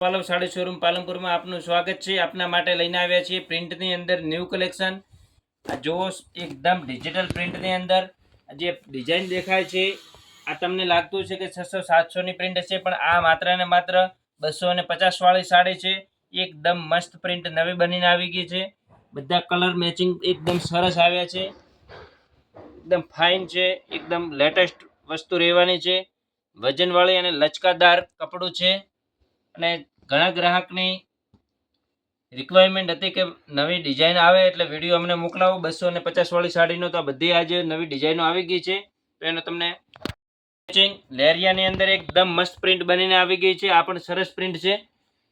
પાલવ sari showroom પાલનપુરમાં આપનું સ્વાગત છે। આપના માટે લઈને આવ્યા છીએ પ્રિન્ટની અંદર ન્યૂ કલેક્શન। આ જોવો એકદમ ડિજિટલ પ્રિન્ટની અંદર જે ડિઝાઇન દેખાય છે આ તમને લાગતું છે કે 600-700 ની પ્રિન્ટ છે, પણ આ માત્ર ને માત્ર 250 વાળી સાડી છે। એકદમ મસ્ત પ્રિન્ટ નવી બનીને આવી ગઈ છે। બધા કલર મેચિંગ એકદમ સરસ આવ્યા છે, એકદમ ફાઇન છે, એકદમ લેટેસ્ટ વસ્તુ રહેવાની છે। વજનવાળી અને લચકાદાર કપડું છે અને ઘણા ગ્રાહકની રિક્વાયરમેન્ટ હતી કે નવી ડિઝાઇન આવે એટલે વિડીયો અમને મોકલાવો 250 વાળી સાડીનો। તો બધી આજે નવી ડિઝાઇનો આવી ગઈ છે, તો એનો તમને મેચિંગ લેરિયાની અંદર એકદમ મસ્ત પ્રિન્ટ બનીને આવી ગઈ છે। આ પણ સરસ પ્રિન્ટ છે,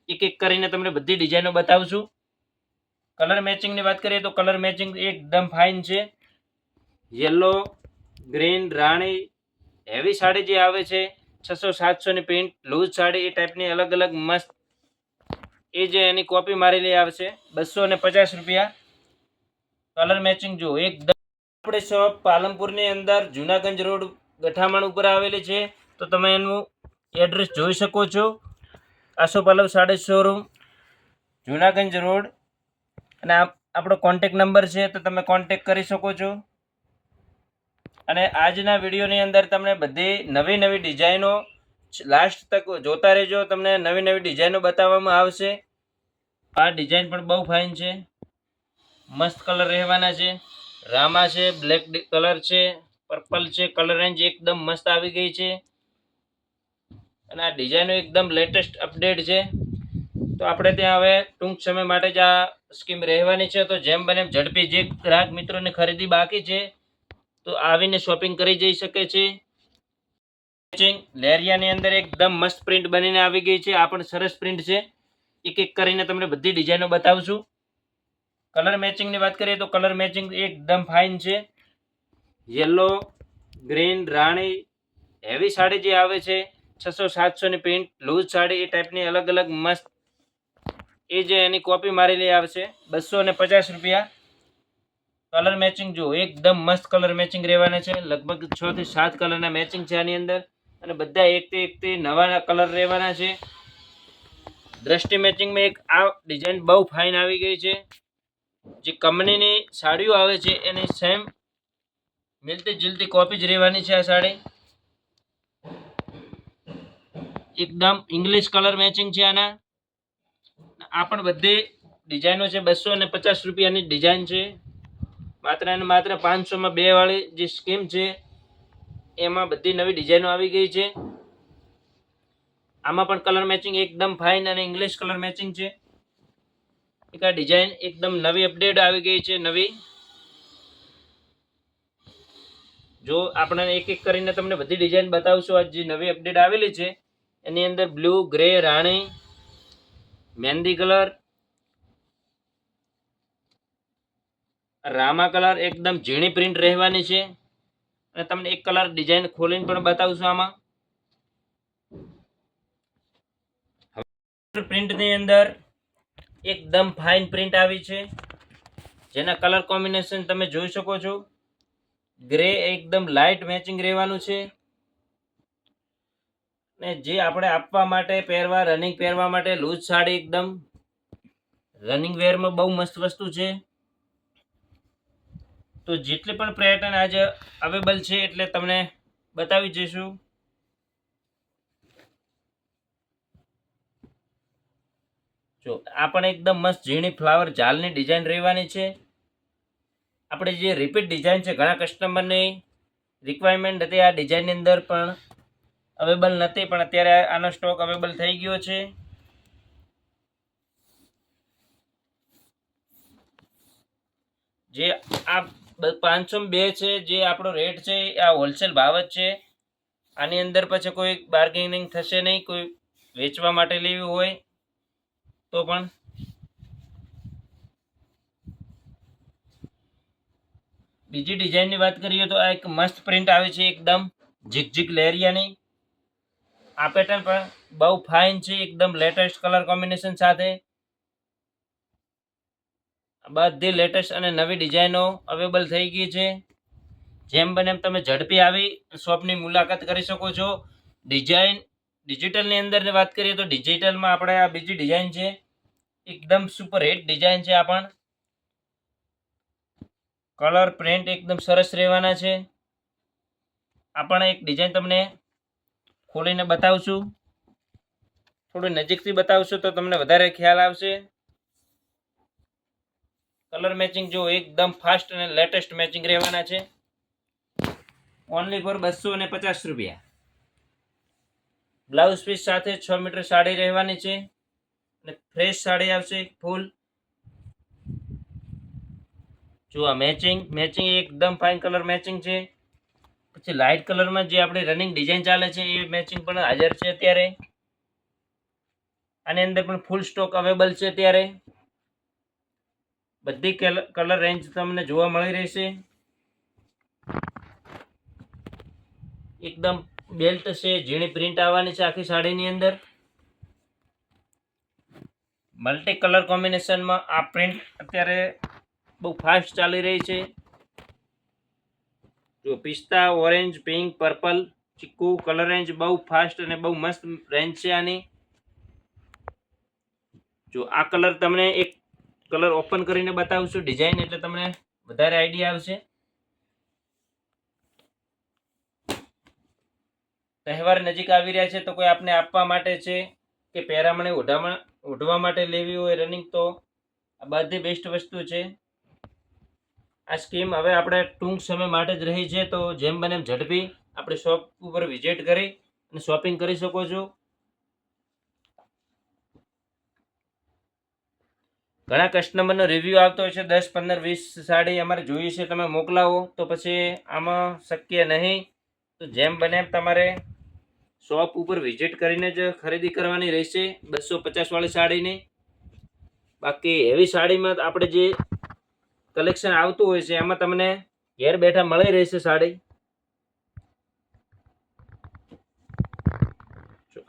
એક એક કરીને તમને બધી ડિઝાઇનો બતાવશું। કલર મેચિંગની વાત કરીએ તો કલર મેચિંગ એકદમ ફાઇન છે। યલો, ગ્રીન, રાણી હેવી સાડી જે આવે છે 600-700 ની પ્રિન્ટ લૂઝ સાડી એ ટાઈપની અલગ અલગ મસ્ત એ જે એની કોપી મારેલી આવશે 250 રૂપિયા। કલર મેચિંગ જો એકદમ આપણે શોપ પાલનપુરની અંદર જૂનાગંજ રોડ ગઠામણ ઉપર આવેલી છે, તો તમે એનું એડ્રેસ જોઈ શકો છો। આસો પાલવ સાડી શોરૂમ જૂનાગંજ રોડ, અને આપણો કોન્ટેક નંબર છે તો તમે કોન્ટેક કરી શકો છો। અને આજના વિડીયોની અંદર તમને બધી નવી નવી ડિઝાઇનો લાસ્ટ તક જોતા રહેજો, તમને નવી નવી ડિઝાઇનો બતાવવામાં આવશે। આ ડિઝાઇન પણ બહુ ફાઇન છે, મસ્ત કલર રહેવાના છે। રામા છે, બ્લેક કલર છે, પર્પલ છે, કલર રેન્જ એકદમ મસ્ત આવી ગઈ છે અને આ ડિઝાઇનો એકદમ લેટેસ્ટ અપડેટ છે। તો આપણે ત્યાં હવે ટૂંક સમય માટે જ આ સ્કીમ રહેવાની છે, તો જેમ બને એમ ઝડપી જે ગ્રાહક મિત્રોને ખરીદી બાકી છે તો આવીને શોપિંગ કરી જઈ શકે છે। લેરિયાની અંદર એકદમ મસ્ત પ્રિન્ટ બનીને આવી ગઈ છે, આ પણ સરસ પ્રિન્ટ છે, એક એક કરીને તમને બધી ડિઝાઇનો બતાવશું। કલર મેચિંગની વાત કરીએ તો કલર મેચિંગ એકદમ ફાઇન છે। યલો, ગ્રીન, રાણી હેવી સાડી જે આવે છે 600-700 ની પ્રિન્ટ લૂઝ સાડી એ ટાઈપની અલગ અલગ મસ્ત એ જે એની કોપી મારેલી આવશે 250 રૂપિયા। કલર મેચિંગ જો એકદમ મસ્ત કલર મેચિંગ રહેવાના છે, લગભગ 6 થી 7 કલરના મેચિંગ છે આની અંદર, અને બધા એકથી નવા કલર રહેવાના છે। દ્રષ્ટિ મેચિંગમાં એક આ ડિઝાઇન બહુ ફાઇન આવી ગઈ છે, જે કંપનીની સાડીઓ આવે છે એની સેમ મિલતી જુલતી કોપી જ રહેવાની છે। આ સાડી એકદમ ઇંગ્લિશ કલર મેચિંગ છે આના। આ પણ બધી ડિઝાઇનો છે 250 રૂપિયાની ડિઝાઇન છે, માત્ર ને માત્ર 500 માં 2 વાળી જે સ્કીમ છે એમાં બધી નવી ડિઝાઇનો આવી ગઈ છે। આમાં પણ કલર મેચિંગ એકદમ ફાઇન અને ઇંગ્લિશ કલર મેચિંગ છે। એક આ ડિઝાઇન એકદમ નવી અપડેટ આવી ગઈ છે નવી। જો આપણે એક એક કરીને તમને બધી ડિઝાઇન બતાવશું। આ જે નવી અપડેટ આવેલી છે એની અંદર બ્લુ, ગ્રે, રાણી, મહેંદી કલર, રામા કલર એકદમ ઝીણી પ્રિન્ટ રહેવાની છે, અને તમને એક કલર ડિઝાઇન ખોલીને પણ બતાવશું। આમાં પ્રિન્ટની અંદર એકદમ ફાઇન પ્રિન્ટ આવી છે, જેના કલર કોમ્બિનેશન તમે જોઈ શકો છો। ગ્રે એકદમ લાઇટ મેચિંગ રહેવાનું છે, ને જે આપણે આપવા માટે પહેરવા રનિંગ પહેરવા માટે લૂઝ સાડી એકદમ રનિંગ વેરમાં બહુ મસ્ત વસ્તુ છે। તો જેટલી પણ પેટર્ન આજે અવેલેબલ છે એટલે તમને બતાવી જઈશું। જો આ પણ એકદમ મસ્ત ઝીણી ફ્લાવર ઝાલની ડિઝાઇન રહેવાની છે। આપણે જે રિપીટ ડિઝાઇન છે ઘણા કસ્ટમરની રિક્વાયરમેન્ટ હતી આ ડિઝાઇનની અંદર પણ અવેલેબલ નથી, પણ અત્યારે આનો સ્ટોક અવેલેબલ થઈ ગયો છે। જે આ 502 છે જે આપણો રેટ છે આ હોલસેલ ભાવ જ છે। આની અંદર પછી કોઈ બાર્ગેનિંગ થશે નહીં, કોઈ વેચવા માટે લેવી હોય તો પણ। બીજી ડિઝાઇનની વાત કરીએ તો આ એક મસ્ત પ્રિન્ટ આવે છે એકદમ ઝીક લેરિયાની। આ પેટર્ન પણ બહુ ફાઇન છે, એકદમ લેટેસ્ટ કલર કોમ્બિનેશન સાથે। બધી લેટેસ્ટ અને નવી ડિઝાઇનો અવેલેબલ થઈ ગઈ છે। જેમ બને એમ તમે ઝડપી આવી શોપની મુલાકાત કરી શકો છો। ડિજિટલની અંદર વાત કરીએ તો ડિજિટલમાં આપણે આ બીજી ડિઝાઇન છે, એકદમ સુપર હિટ ડિઝાઇન છે. આ પણ કલર પ્રિન્ટ એકદમ સરસ રહેવાના છે. આ પણ એક ડિઝાઇન તમને ખોલીને બતાવું છું, થોડું નજીકથી બતાવશું તો તમને વધારે ખ્યાલ આવશે. કલર મેચિંગ જો એકદમ ફાસ્ટ અને લેટેસ્ટ મેચિંગ રહેવાના છે. ઓનલી ફોર 250 રૂપિયા. બ્લાઉઝ પીસ સાથે 6 મીટર સાડી રહેવાની છે અને ફ્રેશ સાડી આવશે ફૂલ. જો આ મેચિંગ એકદમ ફાઇન કલર મેચિંગ છે. પછી લાઇટ કલરમાં જે આપણે રનિંગ ડિઝાઇન ચાલે છે એ મેચિંગ પણ હાજર છે અત્યારે. આની અંદર પણ ફૂલ સ્ટોક અવેલેબલ છે અત્યારે. બધી કલર રેન્જ તમને જોવા મળી રહેશે. એકદમ બેલ્ટ છે, ઝીણી પ્રિન્ટ આવવાની છે આખી સાડીની અંદર. મલ્ટી કલર કોમ્બિનેશનમાં આ પ્રિન્ટ અત્યારે બહુ ફાસ્ટ ચાલી રહી છે. જો પિસ્તા, ઓરેન્જ, પિંક, પર્પલ, ચીકુ કલર રેન્જ બહુ ફાસ્ટ અને બહુ મસ્ત રેન્જ છે આની. જો આ કલર તમને એક કલર ઓપન કરીને બતાવું છું ડિઝાઇન, એટલે તમને વધારે આઈડિયા આવશે. તહેવાર નજીક આવી રહ્યા છે તો કોઈ આપને આપવા માટે છે કે પહેરામણી ઓઢવા માટે લેવી હોય રનિંગ, તો આ બધી બેસ્ટ વસ્તુ છે. આ સ્કીમ હવે આપણે ટૂંક સમય માટે જ રહી છે, તો જેમ બને એમ ઝડપી આપણે શોપ ઉપર વિઝિટ કરી અને શોપિંગ કરી શકો છો. ઘણા કસ્ટમરનો રિવ્યૂ આવતો હોય છે 10, 15, 20 સાડી અમારે જોઈએ છે, તમે મોકલાવો. તો પછી આમાં શક્ય નહીં. તો જેમ બને એમ તમારે શોપ ઉપર વિઝિટ કરીને જ ખરીદી કરવાની રહેશે 250 વાળી સાડીની. બાકી એવી સાડીમાં આપણે જે કલેક્શન આવતું હોય છે એમાં તમને ઘેર બેઠા મળી રહેશે સાડી.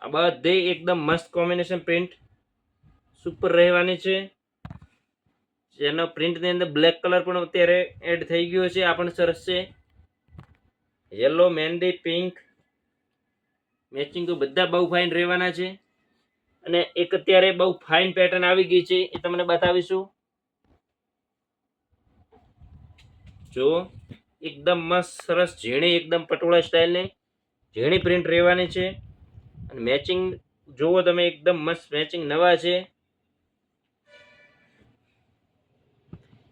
આ બધી એકદમ મસ્ત કોમ્બિનેશન પ્રિન્ટ સુપર રહેવાની છે. જેનો પ્રિન્ટની અંદર બ્લેક કલર પણ અત્યારે એડ થઈ ગયો છે, આ પણ સરસ છે. યલો, મહેંદી, પિંક મેચિંગ તો બધા બહુ ફાઇન રહેવાના છે. અને એક અત્યારે બહુ ફાઇન પેટર્ન આવી ગઈ છે, એ તમને બતાવીશું. જો એકદમ મસ્ત સરસ ઝીણી એકદમ પટોળા સ્ટાઇલની ઝીણી પ્રિન્ટ રહેવાની છે. અને મેચિંગ જુઓ તમે, એકદમ મસ્ત મેચિંગ નવા છે.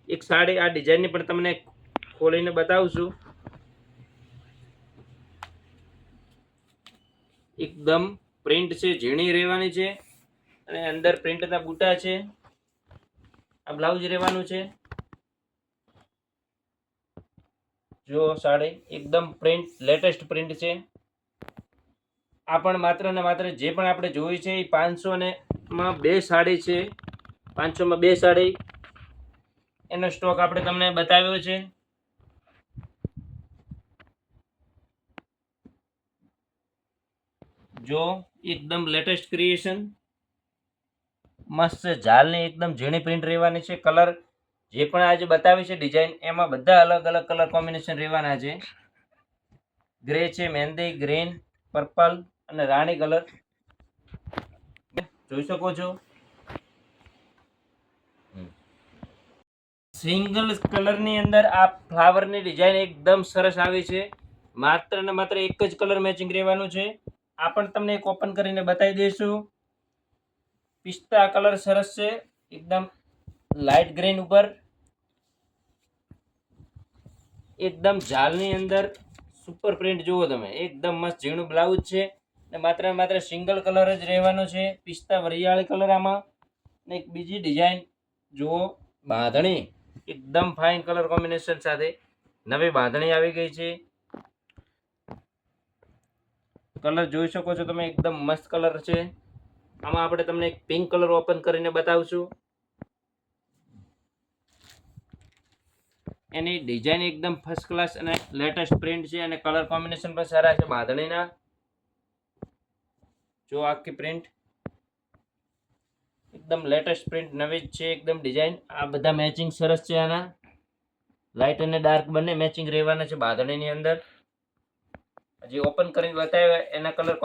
એક સાડી આ ડિઝાઇનની પણ તમને ખોલીને બતાવું છું. એકદમ પ્રિન્ટ છે, ઝીણી રહેવાની છે અને અંદર પ્રિન્ટના બૂટા છે. આ બ્લાઉઝ રહેવાનું છે. જો સાડી એકદમ પ્રિન્ટ લેટેસ્ટ પ્રિન્ટ છે. આ પણ માત્ર ને માત્ર જે પણ આપણે જોઈ છે એ 500 બે સાડી છે. 500 બે સાડી એનો સ્ટોક આપણે તમને બતાવ્યો છે. જો એકદમ લેટેસ્ટ ક્રિએશન મસ્ત ઝાલની એકદમ ઝીણી પ્રિન્ટ રહેવાની છે. કલર જે પણ આજે બતાવી છે ડિઝાઇન, એમાં બધા અલગ અલગ કલર કોમ્બિનેશન રહેવાના છે. ગ્રે છે, મહેંદી, ગ્રીન, પર્પલ અને રાણી કલર જોઈ શકો છો. સિંગલ કલરની અંદર આ ફ્લાવરની ડિઝાઇન એકદમ સરસ આવી છે. માત્ર ને માત્ર એક જ કલર મેચિંગ રહેવાનું છે. આ પણ તમને એક ઓપન કરીને બતાવી દઈશું. પિસ્તા કલર સરસ છે, એકદમ લાઇટ ગ્રીન ઉપર એકદમ ઝાલની અંદર સુપર પ્રિન્ટ જુઓ તમે, એકદમ મસ્ત ઝીણું બ્લાઉઝ છે. ને માત્ર સિંગલ કલર જ રહેવાનો છે, પિસ્તા વરિયાળી કલર. આમાં ને એક બીજી ડિઝાઇન જુઓ, બાંધણી એકદમ ફાઇન કલર કોમ્બિનેશન સાથે નવી બાંધણી આવી ગઈ છે. કલર જોઈ શકો છો તમે, એકદમ મસ્ત કલર છે. આમાં આપણે તમને એક પિંક કલર ઓપન કરીને બતાવશું. એની ડિઝાઇન એકદમ ફર્સ્ટ ક્લાસ અને લેટેસ્ટ પ્રિન્ટ છે અને કલર કોમ્બિનેશન પણ સારા છે બાંધણીના. જો આખી પ્રિન્ટ એકદમ લેટેસ્ટ પ્રિન્ટ નવી જ છે એકદમ ડિઝાઇન. આ બધા મેચિંગ સરસ છે. આના લાઇટ અને ડાર્ક બંને મેચિંગ રહેવાના છે બાંધણીની અંદર. હજી ઓપન કરીને બતાવ્યા એના કલર